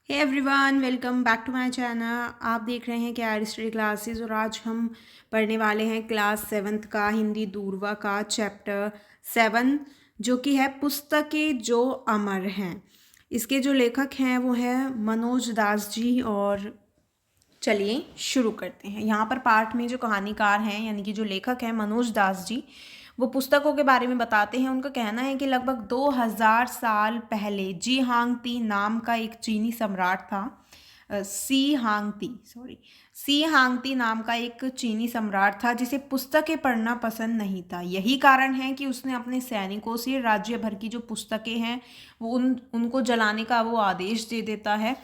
Hey everyone, welcome back to my channel. आप देख रहे हैं कि आर स्टडी क्लासेस और आज हम पढ़ने वाले हैं क्लास 7th का हिंदी दूरवा का चैप्टर 7 जो कि है पुस्तकें जो अमर हैं। इसके जो लेखक हैं वो है मनोज दास जी। और चलिए शुरू करते हैं। यहाँ पर पाठ में जो कहानीकार हैं यानी कि जो लेखक हैं मनोज दास जी, वो पुस्तकों के बारे में बताते हैं। उनका कहना है कि लगभग 2000 साल पहले जी हांगती नाम का एक चीनी सम्राट था। सी हांगती नाम का एक चीनी सम्राट था जिसे पुस्तकें पढ़ना पसंद नहीं था। यही कारण है कि उसने अपने सैनिकों से राज्य भर की जो पुस्तकें हैं वो उनको जलाने का वो आदेश दे देता है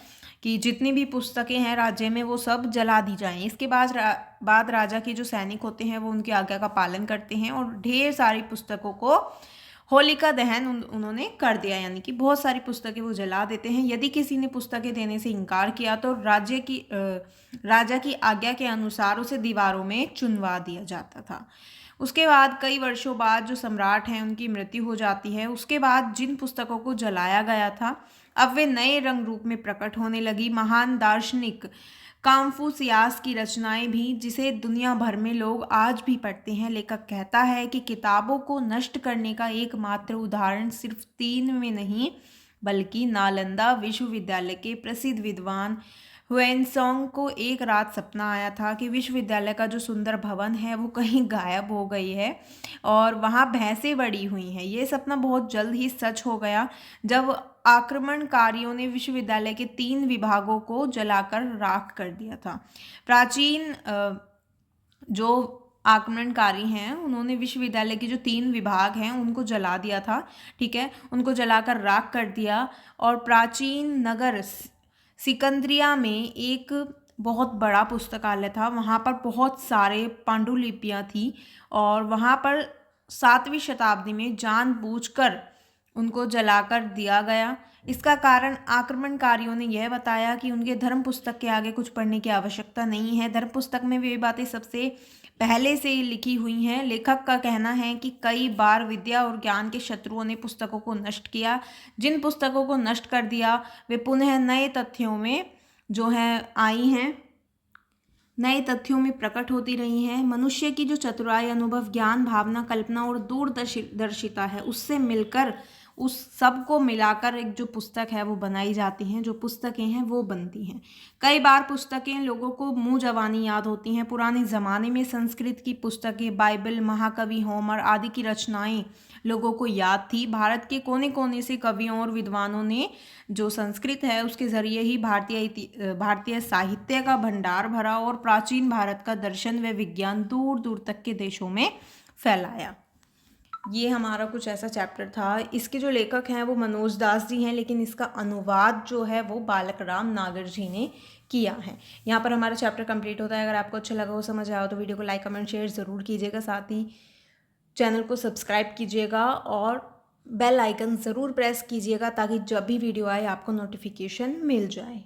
कि जितनी भी पुस्तकें हैं राज्य में वो सब जला दी जाएं। इसके बाद राजा के जो सैनिक होते हैं वो उनकी आज्ञा का पालन करते हैं और ढेर सारी पुस्तकों को होलिका दहन उन्होंने कर दिया, यानी कि बहुत सारी पुस्तकें वो जला देते हैं। यदि किसी ने पुस्तकें देने से इनकार किया तो राजा की आज्ञा के अनुसार उसे दीवारों में चुनवा दिया जाता था। उसके बाद कई वर्षों बाद जो सम्राट हैं उनकी मृत्यु हो जाती है। उसके बाद जिन पुस्तकों को जलाया गया था अब वे नए रंग रूप में प्रकट होने लगी। महान दार्शनिक कन्फ्यूशियस की रचनाएं भी, जिसे दुनिया भर में लोग आज भी पढ़ते हैं। लेखक कहता है कि किताबों को नष्ट करने का एकमात्र उदाहरण सिर्फ 3 में नहीं बल्कि नालंदा विश्वविद्यालय के प्रसिद्ध विद्वान हुएनसोंग को एक रात सपना आया था कि विश्वविद्यालय का जो सुंदर भवन है वो कहीं गायब हो गई है और वहाँ भैंसें बड़ी हुई हैं। ये सपना बहुत जल्द ही सच हो गया जब आक्रमणकारियों ने विश्वविद्यालय के 3 विभागों को जलाकर राख कर दिया था। प्राचीन जो आक्रमणकारी हैं उन्होंने विश्वविद्यालय के जो 3 विभाग हैं उनको जला दिया था, ठीक है, उनको जलाकर राख कर दिया। और प्राचीन नगर सिकंदरिया में एक बहुत बड़ा पुस्तकालय था, वहाँ पर बहुत सारे पांडुलिपियाँ थी और वहाँ पर 7वीं शताब्दी में जानबूझकर उनको जलाकर दिया गया। इसका कारण आक्रमणकारियों ने यह बताया कि उनके धर्म पुस्तक के आगे कुछ पढ़ने की आवश्यकता नहीं है। धर्म पुस्तक में वे बातें सबसे पहले से ही लिखी हुई हैं। लेखक का कहना है कि कई बार विद्या और ज्ञान के शत्रुओं ने पुस्तकों को नष्ट किया। जिन पुस्तकों को नष्ट कर दिया वे पुनः नए तथ्यों में जो है आई हैं, नए तथ्यों में प्रकट होती रही हैं। मनुष्य की जो चतुराई, अनुभव, ज्ञान, भावना, कल्पना और दूरदर्शिता है उससे मिलकर उस सब को मिलाकर एक जो पुस्तक है वो बनाई जाती हैं, जो पुस्तकें हैं वो बनती हैं। कई बार पुस्तकें लोगों को मुँह जबानी याद होती हैं। पुराने ज़माने में संस्कृत की पुस्तकें, बाइबल, महाकवि होमर आदि की रचनाएं लोगों को याद थी। भारत के कोने कोने से कवियों और विद्वानों ने जो संस्कृत है उसके ज़रिए ही भारतीय साहित्य का भंडार भरा और प्राचीन भारत का दर्शन व विज्ञान दूर दूर तक के देशों में फैलाया। ये हमारा कुछ ऐसा चैप्टर था। इसके जो लेखक हैं वो मनोज दास जी हैं, लेकिन इसका अनुवाद जो है वो बालक राम नागर जी ने किया है। यहाँ पर हमारा चैप्टर कंप्लीट होता है। अगर आपको अच्छा लगा हो, समझ आया हो तो वीडियो को लाइक, कमेंट, शेयर ज़रूर कीजिएगा। साथ ही चैनल को सब्सक्राइब कीजिएगा और बेल आइकन ज़रूर प्रेस कीजिएगा ताकि जब भी वीडियो आए आपको नोटिफिकेशन मिल जाए।